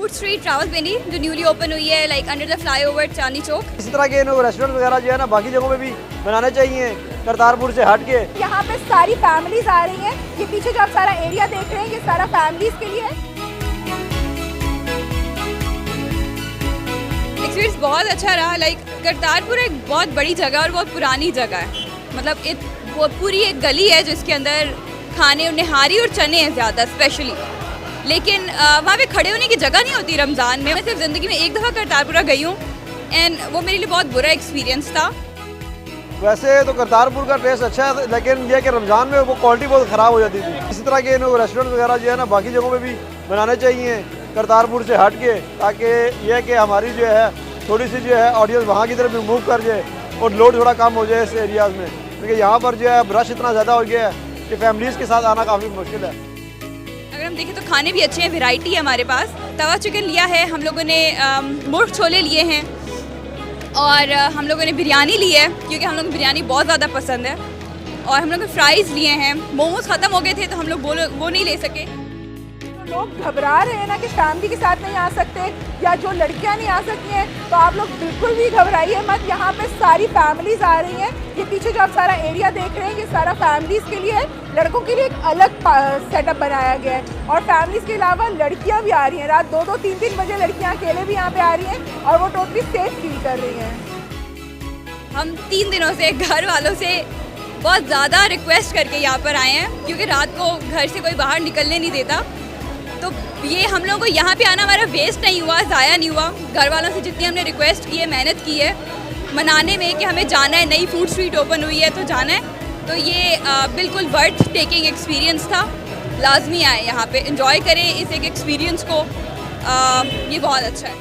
Food street Rawalpindi जो newly open हुई है like under the flyover Chandni Chowk. इसी तरह के रेस्टोरेंट वगैरह जो है ना बाकी जगहों पे भी बनाने चाहिए करतारपुर से हट के। यहाँ पे सारी फैमिलीज आ रही हैं। ये पीछे जो आप सारा एरिया देख रहे हैं ये सारा फैमिलीज के लिए है। एक्सपीरियंस बहुत अच्छा रहा। लाइक करतारपुर एक बहुत बड़ी जगह और बहुत पुरानी जगह है। मतलब वो पूरी एक गली है जिसके अंदर खाने निहारी और चने हैं ज़्यादा स्पेशली। लेकिन वहाँ पे खड़े होने की जगह नहीं होती रमज़ान में। मैं सिर्फ ज़िंदगी में एक दफ़ा करतारपुरा गई हूँ एंड वो मेरे लिए बहुत बुरा एक्सपीरियंस था। वैसे तो करतारपुर का टेस्ट अच्छा है, लेकिन यह कि रमज़ान में वो क्वालिटी बहुत ख़राब हो जाती थी। इसी तरह के रेस्टोरेंट वगैरह जो है ना बाकी जगहों पे भी बनाने चाहिए करतारपुर से हट के, ताकि यह कि हमारी जो है थोड़ी सी जो है ऑडियंस वहाँ की तरफ भी मूव कर जाए और लोड थोड़ा कम हो जाए इस एरियाज़ में, क्योंकि यहाँ पर जो है रश इतना ज़्यादा हो गया है कि फैमिलीज़ के साथ आना काफ़ी मुश्किल है। अगर हम देखें तो खाने भी अच्छे हैं, वैरायटी है हमारे पास। तवा चिकन लिया है हम लोगों ने, मुर्ग छोले लिए हैं और हम लोगों ने बिरयानी ली है क्योंकि हम लोगों को बिरयानी बहुत ज़्यादा पसंद है। और हम लोग ने फ्राइज़ लिए हैं। मोमोज ख़त्म हो गए थे तो हम लोग वो नहीं ले सके। लोग घबरा रहे हैं ना कि फैमिली के साथ नहीं आ सकते या जो लड़कियां नहीं आ सकती हैं, तो आप लोग बिल्कुल भी घबराइए मत। यहाँ पे सारी फैमिलीज आ रही हैं। ये पीछे जो आप सारा एरिया देख रहे हैं ये सारा फैमिलीज के लिए है। लड़कों के लिए एक अलग सेटअप बनाया गया है और फैमिलीज के अलावा लड़कियां भी आ रही हैं। रात 2-2, 3-3 बजे लड़कियां अकेले भी यहाँ पे आ रही हैं और वो टोटली सेफ फील कर रही हैं। हम 3 दिनों से घर वालों से बहुत ज़्यादा रिक्वेस्ट करके यहाँ पर आए हैं क्योंकि रात को घर से कोई बाहर निकलने नहीं देता। तो ये हम लोगों को यहाँ पे आना हमारा वेस्ट नहीं हुआ, ज़ाया नहीं हुआ। घर वालों से जितनी हमने रिक्वेस्ट की है, मेहनत की है मनाने में कि हमें जाना है, नई फूड स्ट्रीट ओपन हुई है तो जाना है। तो ये बिल्कुल वर्थ टेकिंग एक्सपीरियंस था। लाजमी आए यहाँ पे, एंजॉय करें इस एक एक्सपीरियंस को। ये बहुत अच्छा है।